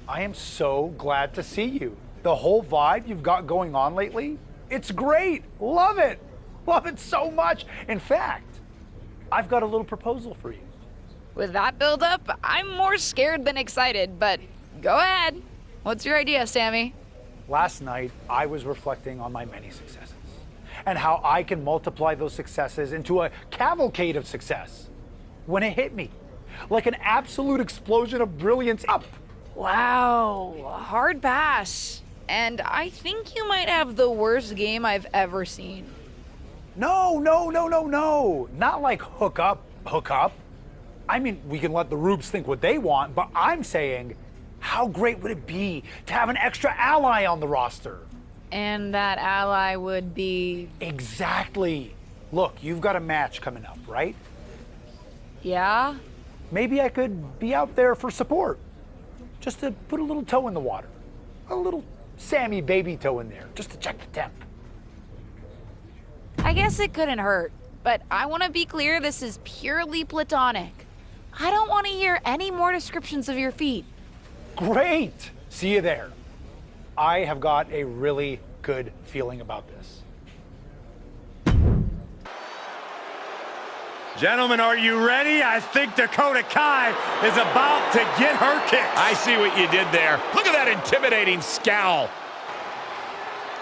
I am so glad to see you. The whole vibe you've got going on lately, it's great. Love it. Love it so much. In fact, I've got a little proposal for you. With that build-up, I'm more scared than excited, but go ahead. What's your idea, Sammy? Last night, I was reflecting on my many successes and how I can multiply those successes into a cavalcade of success. When it hit me, like an absolute explosion of brilliance up. Wow, hard pass. And I think you might have the worst game I've ever seen. No. Not like hook up. I mean, we can let the Rubes think what they want, but I'm saying, how great would it be to have an extra ally on the roster? And that ally would be... Exactly. Look, you've got a match coming up, right? Yeah? Maybe I could be out there for support. Just to put a little toe in the water. A little Sammy baby toe in there, just to check the temp. I guess it couldn't hurt, but I want to be clear this is purely platonic. I don't want to hear any more descriptions of your feet. Great! See you there. I have got a really good feeling about this. Gentlemen, are you ready? I think Dakota Kai is about to get her kicks. I see what you did there. Look at that intimidating scowl.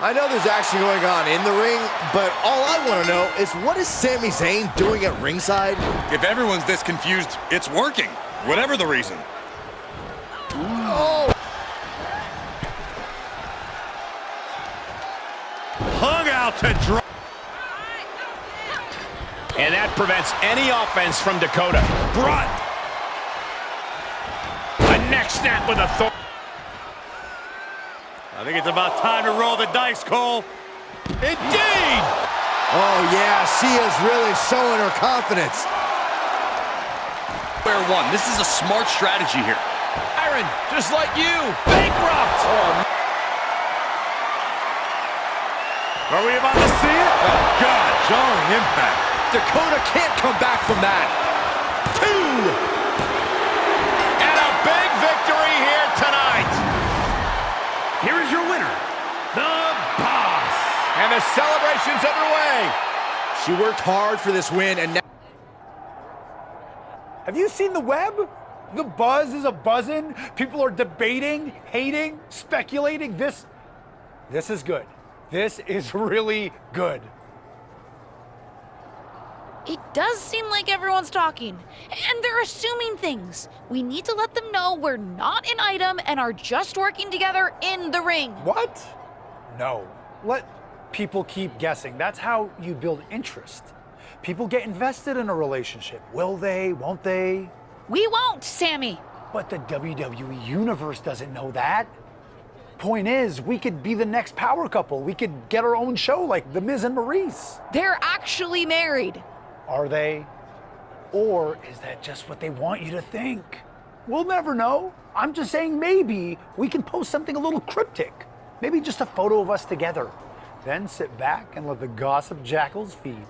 I know there's action going on in the ring, but all I want to know is what is Sami Zayn doing at ringside? If everyone's this confused, it's working, whatever the reason. Oh! Hung out to dry. And that prevents any offense from Dakota. Brunt. A neck snap with authority. I think it's about time to roll the dice, Cole. Indeed! Oh yeah, she is really showing her confidence. Square one. This is a smart strategy here. Iron, just like you. Bankrupt! Are we about to see it? Oh, God, jarring impact. Dakota can't come back from that. 2! And a big victory here tonight. Here is your winner, the Boss. And the celebration's underway. She worked hard for this win, and now... Have you seen the web? The buzz is a-buzzing. People are debating, hating, speculating. This is good. This is really good. It does seem like everyone's talking, and they're assuming things. We need to let them know we're not an item and are just working together in the ring. What? No. Let people keep guessing. That's how you build interest. People get invested in a relationship. Will they? Won't they? We won't, Sammy. But the WWE Universe doesn't know that. Point is, we could be the next power couple. We could get our own show like The Miz and Maurice. They're actually married. Are they? Or is that just what they want you to think? We'll never know. I'm just saying maybe we can post something a little cryptic. Maybe just a photo of us together. Then sit back and let the gossip jackals feed.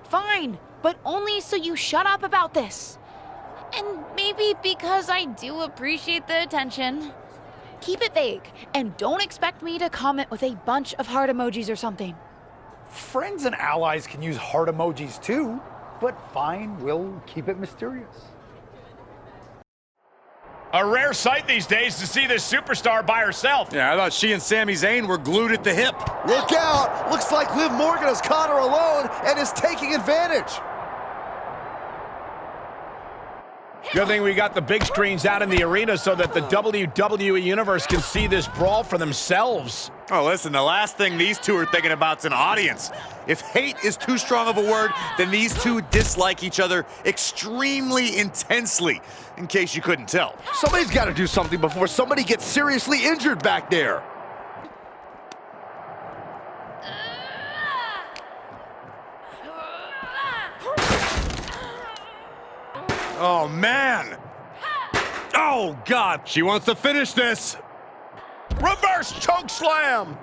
Fine, but only so you shut up about this. And maybe because I do appreciate the attention. Keep it vague, and don't expect me to comment with a bunch of heart emojis or something. Friends and allies can use heart emojis too, but fine, we'll keep it mysterious. A rare sight these days to see this superstar by herself. Yeah, I thought she and Sami Zayn were glued at the hip. Look out! Looks like Liv Morgan has caught her alone and is taking advantage. Good thing we got the big screens out in the arena so that the WWE Universe can see this brawl for themselves. Oh, listen, the last thing these two are thinking about is an audience. If hate is too strong of a word, then these two dislike each other extremely intensely, in case you couldn't tell. Somebody's got to do something before somebody gets seriously injured back there. Oh, man. Oh, God. She wants to finish this. Reverse choke slam.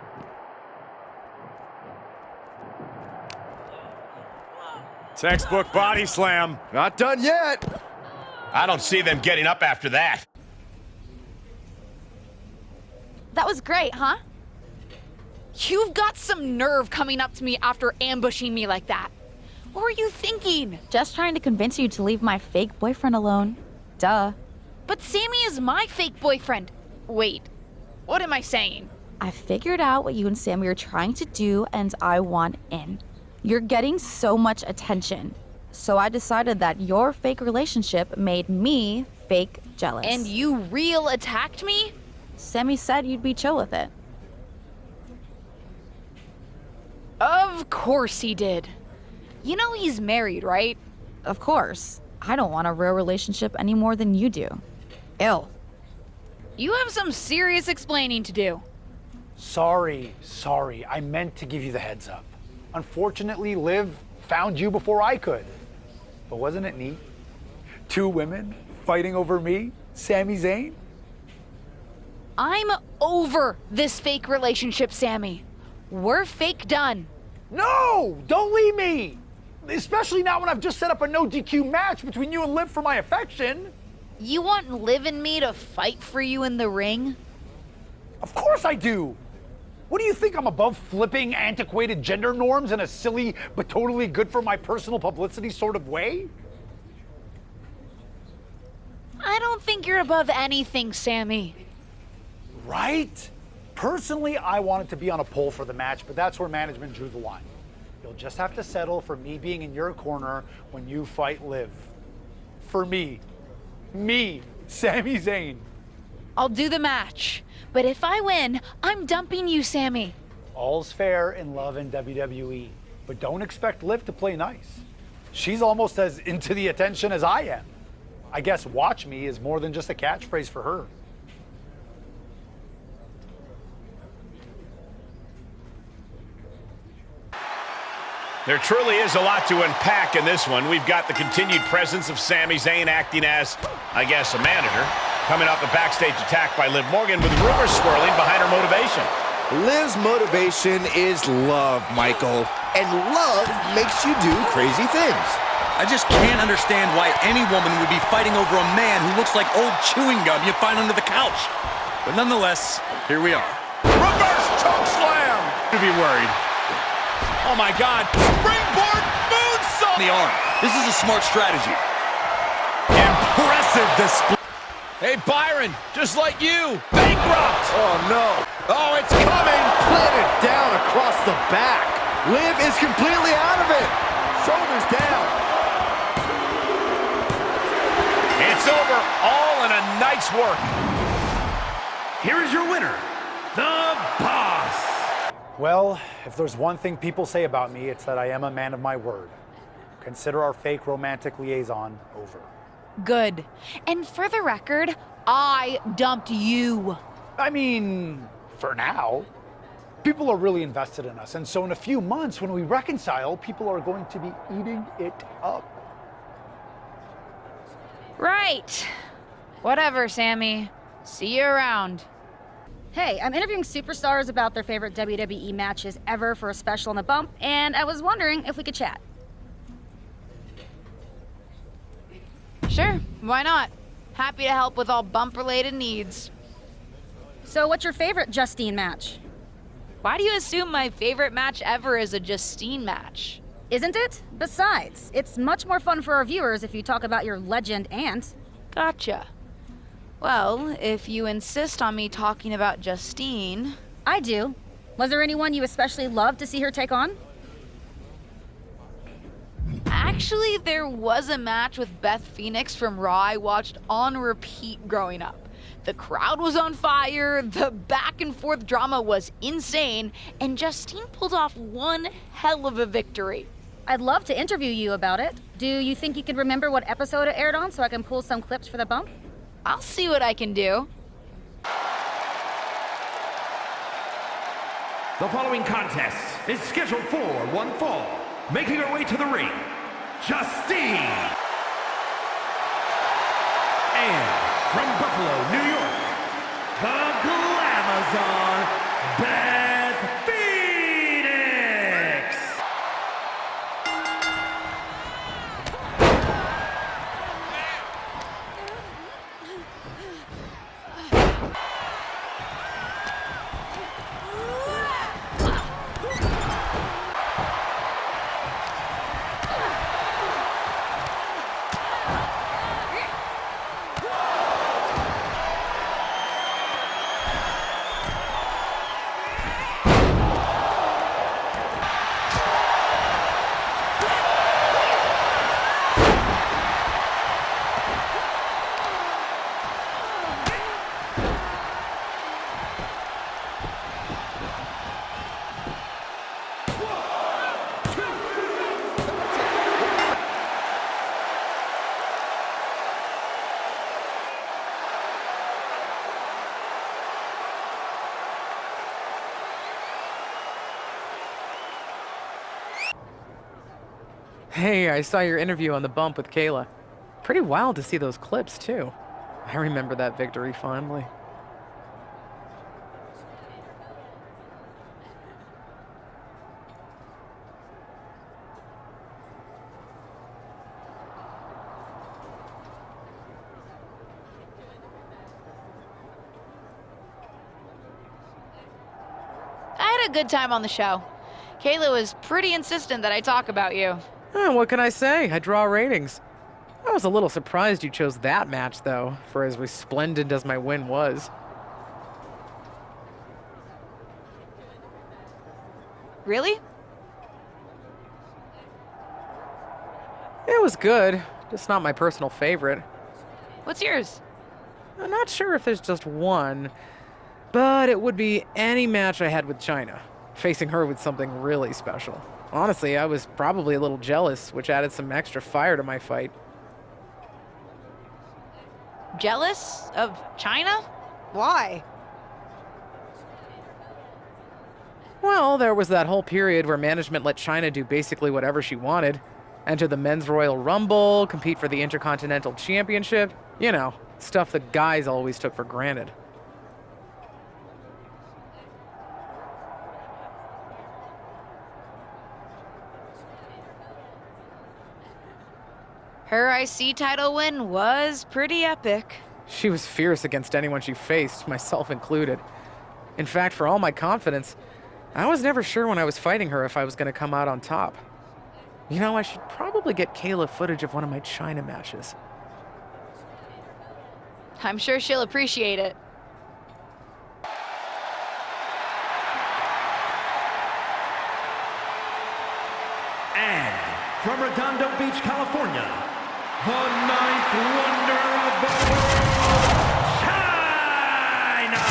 Textbook body slam. Not done yet. I don't see them getting up after that. That was great, huh? You've got some nerve coming up to me after ambushing me like that. What were you thinking? Just trying to convince you to leave my fake boyfriend alone. Duh. But Sammy is my fake boyfriend. Wait, what am I saying? I figured out what you and Sammy are trying to do, and I want in. You're getting so much attention. So I decided that your fake relationship made me fake jealous. And you real attacked me? Sammy said you'd be chill with it. Of course he did. You know he's married, right? Of course. I don't want a real relationship any more than you do. Ew. You have some serious explaining to do. Sorry. I meant to give you the heads up. Unfortunately, Liv found you before I could. But wasn't it neat? 2 women fighting over me, Sami Zayn? I'm over this fake relationship, Sammy. We're fake done. No! Don't leave me! Especially now when I've just set up a no DQ match between you and Liv for my affection. You want Liv and me to fight for you in the ring? Of course I do! What do you think, I'm above flipping antiquated gender norms in a silly but totally good for my personal publicity sort of way? I don't think you're above anything, Sammy. Right? Personally, I wanted to be on a pole for the match, but that's where management drew the line. You'll just have to settle for me being in your corner when you fight Liv. For me, Sami Zayn. I'll do the match. But if I win, I'm dumping you, Sammy. All's fair in love and WWE, but don't expect Liv to play nice. She's almost as into the attention as I am. I guess watch me is more than just a catchphrase for her. There truly is a lot to unpack in this one. We've got the continued presence of Sami Zayn acting as, I guess, a manager, coming off a backstage attack by Liv Morgan with rumors swirling behind her motivation. Liv's motivation is love, Michael. And love makes you do crazy things. I just can't understand why any woman would be fighting over a man who looks like old chewing gum you find under the couch. But nonetheless, here we are. Reverse choke slam! To be worried. Oh my God! Springboard moonsault! The arm. This is a smart strategy. Impressive display. Hey Byron, just like you, bankrupt! Oh no. Oh, it's coming. Planted down across the back. Liv is completely out of it. Shoulders down. It's over, all in a night's work. Here is your winner, the Boss. Well, if there's one thing people say about me, it's that I am a man of my word. Consider our fake romantic liaison over. Good. And for the record, I dumped you. I mean, for now. People are really invested in us, and so in a few months, when we reconcile, people are going to be eating it up. Right. Whatever, Sammy. See you around. Hey, I'm interviewing superstars about their favorite WWE matches ever for a special on the bump, and I was wondering if we could chat. Sure, why not? Happy to help with all bump-related needs. So what's your favorite Justine match? Why do you assume my favorite match ever is a Justine match? Isn't it? Besides, it's much more fun for our viewers if you talk about your legend aunt. Gotcha. Well, if you insist on me talking about Justine... I do. Was there anyone you especially loved to see her take on? Actually, there was a match with Beth Phoenix from Raw I watched on repeat growing up. The crowd was on fire, the back and forth drama was insane, and Justine pulled off one hell of a victory. I'd love to interview you about it. Do you think you could remember what episode it aired on so I can pull some clips for the bump? I'll see what I can do. The following contest is scheduled for one fall. Making her way to the ring, Justine. And from Buffalo, New York, the Glamazon, Beth Phoenix. Hey, I saw your interview on the bump with Kayla. Pretty wild to see those clips, too. I remember that victory fondly. I had a good time on the show. Kayla was pretty insistent that I talk about you. What can I say? I draw ratings. I was a little surprised you chose that match, though, for as resplendent as my win was. Really? It was good, just not my personal favorite. What's yours? I'm not sure if there's just one, but it would be any match I had with China, facing her with something really special. Honestly, I was probably a little jealous, which added some extra fire to my fight. Jealous of China? Why? Well, there was that whole period where management let China do basically whatever she wanted. Enter the Men's Royal Rumble, compete for the Intercontinental Championship. You know, stuff that guys always took for granted. Her IC title win was pretty epic. She was fierce against anyone she faced, myself included. In fact, for all my confidence, I was never sure when I was fighting her if I was going to come out on top. You know, I should probably get Kayla footage of one of my China matches. I'm sure she'll appreciate it. And from Redondo Beach, California, the ninth wonder of the world, China!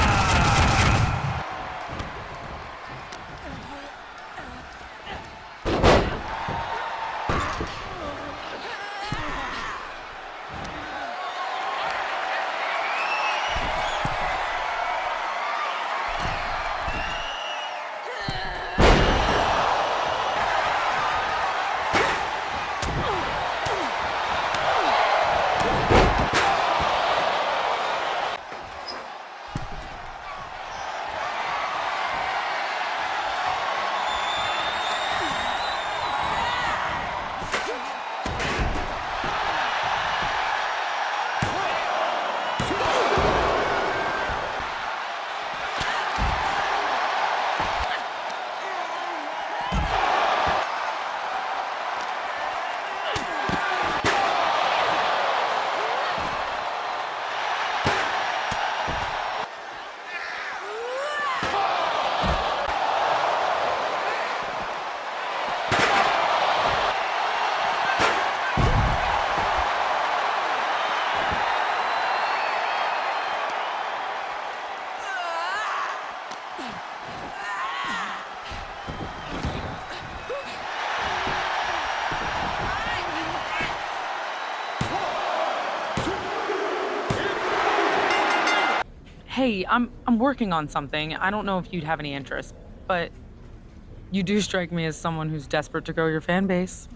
Hey, I'm working on something. I don't know if you'd have any interest, but you do strike me as someone who's desperate to grow your fan base.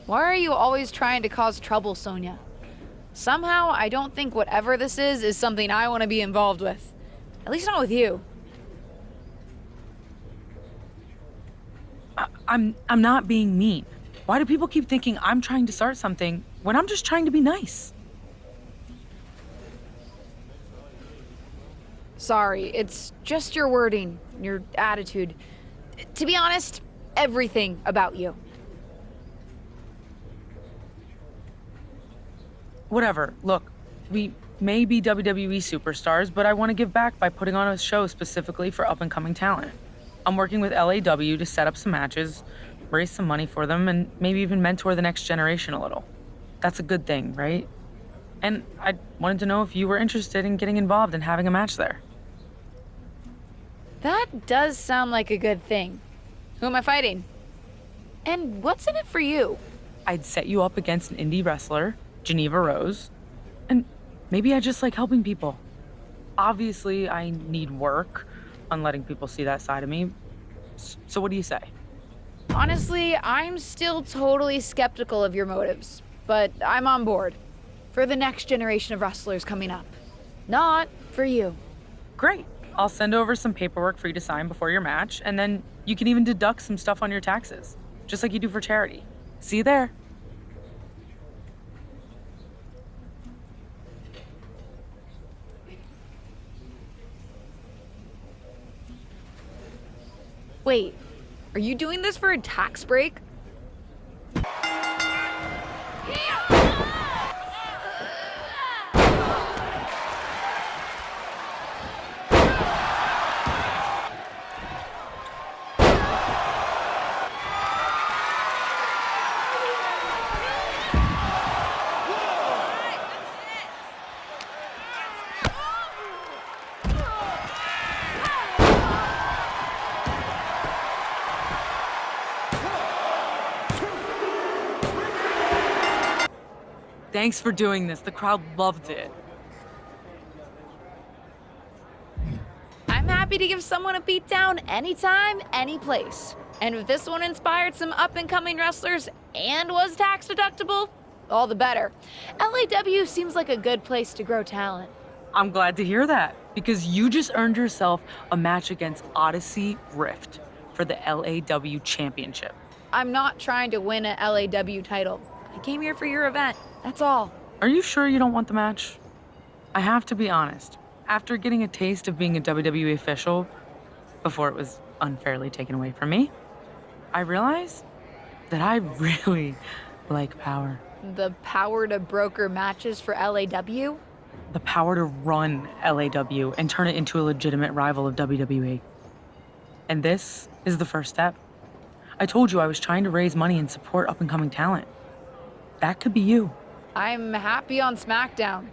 Why are you always trying to cause trouble, Sonia? Somehow, I don't think whatever this is something I want to be involved with. At least not with you. I'm not being mean. Why do people keep thinking I'm trying to start something when I'm just trying to be nice? Sorry, it's just your wording, your attitude. To be honest, everything about you. Whatever. Look, we may be WWE superstars, but I want to give back by putting on a show specifically for up-and-coming talent. I'm working with LAW to set up some matches, raise some money for them, and maybe even mentor the next generation a little. That's a good thing, right? And I wanted to know if you were interested in getting involved and having a match there. That does sound like a good thing. Who am I fighting? And what's in it for you? I'd set you up against an indie wrestler, Geneva Rose, and maybe I just like helping people. Obviously, I need work, on letting people see that side of me. So what do you say? Honestly, I'm still totally skeptical of your motives, but I'm on board. For the next generation of wrestlers coming up. Not for you. Great. I'll send over some paperwork for you to sign before your match, and then you can even deduct some stuff on your taxes, just like you do for charity. See you there. Wait, are you doing this for a tax break? Thanks for doing this. The crowd loved it. I'm happy to give someone a beatdown anytime, any place. And if this one inspired some up-and-coming wrestlers and was tax deductible, all the better. LAW seems like a good place to grow talent. I'm glad to hear that, because you just earned yourself a match against Odyssey Rift for the LAW Championship. I'm not trying to win an LAW title. I came here for your event, that's all. Are you sure you don't want the match? I have to be honest. After getting a taste of being a WWE official, before it was unfairly taken away from me, I realized that I really like power. The power to broker matches for LAW? The power to run LAW and turn it into a legitimate rival of WWE. And this is the first step. I told you I was trying to raise money and support up-and-coming talent. That could be you. I'm happy on SmackDown.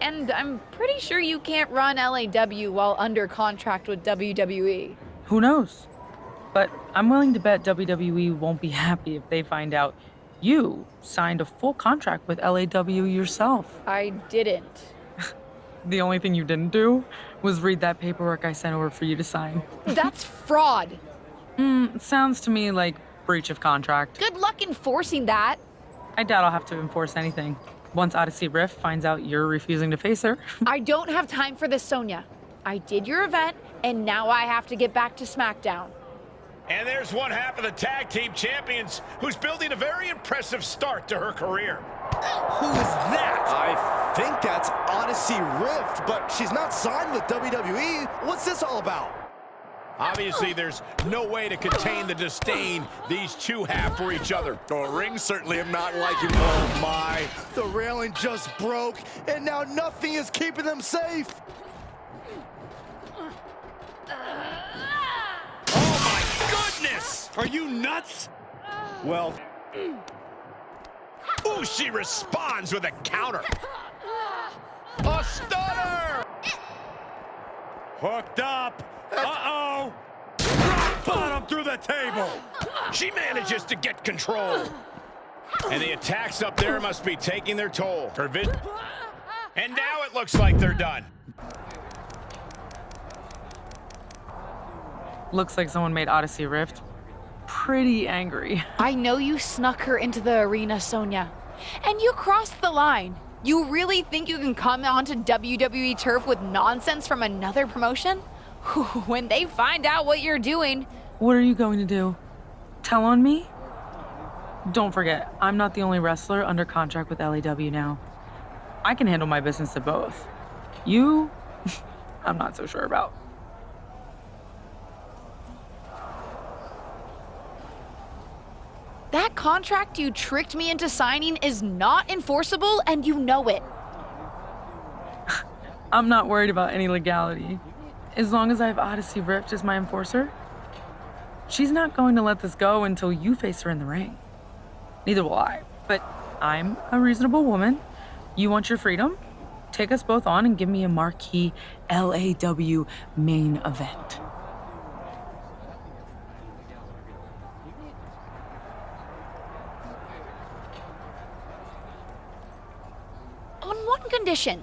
And I'm pretty sure you can't run LAW while under contract with WWE. Who knows? But I'm willing to bet WWE won't be happy if they find out you signed a full contract with LAW yourself. I didn't. The only thing you didn't do was read that paperwork I sent over for you to sign. That's fraud. Sounds to me like breach of contract. Good luck enforcing that. I doubt I'll have to enforce anything. Once Odyssey Rift finds out you're refusing to face her. I don't have time for this, Sonya. I did your event, and now I have to get back to SmackDown. And there's one half of the tag team champions who's building a very impressive start to her career. Who is that? I think that's Odyssey Rift, but she's not signed with WWE. What's this all about? Obviously, there's no way to contain the disdain these two have for each other. The ring certainly am not liking. Oh my, the railing just broke, and now nothing is keeping them safe. Oh my goodness! Are you nuts? Well, ooh, she responds with a counter. A stunner! Hooked up. Uh-oh! Rock bottom through the table! She manages to get control. And the attacks up there must be taking their toll. Her and now it looks like they're done. Looks like someone made Odyssey Rift pretty angry. I know you snuck her into the arena, Sonya. And you crossed the line. You really think you can come onto WWE turf with nonsense from another promotion? When they find out what you're doing... What are you going to do? Tell on me? Don't forget, I'm not the only wrestler under contract with LAW now. I can handle my business at both. You, I'm not so sure about. That contract you tricked me into signing is not enforceable, and you know it. I'm not worried about any legality. As long as I have Odyssey Rift as my enforcer, she's not going to let this go until you face her in the ring. Neither will I, but I'm a reasonable woman. You want your freedom? Take us both on and give me a marquee LAW main event. On one condition.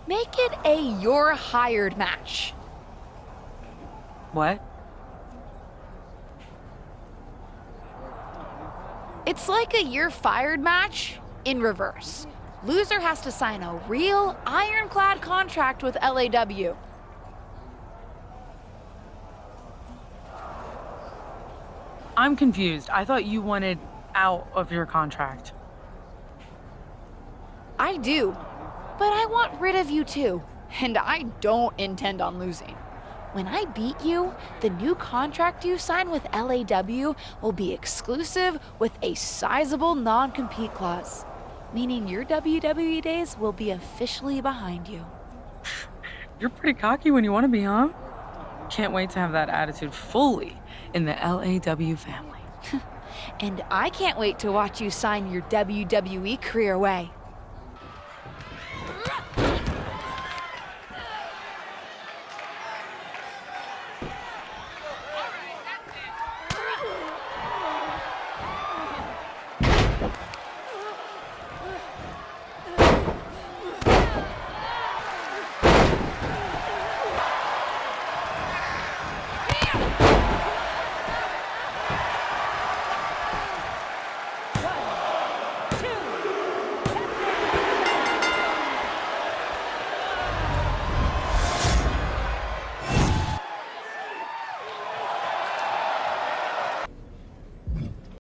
Make it a you're hired match. What? It's like a you're fired match in reverse. Loser has to sign a real ironclad contract with LAW. I'm confused. I thought you wanted out of your contract. I do, but I want rid of you too, and I don't intend on losing. When I beat you, the new contract you sign with LAW will be exclusive with a sizable non-compete clause, meaning your WWE days will be officially behind you. You're pretty cocky when you want to be, huh? Can't wait to have that attitude fully in the LAW family. And I can't wait to watch you sign your WWE career away.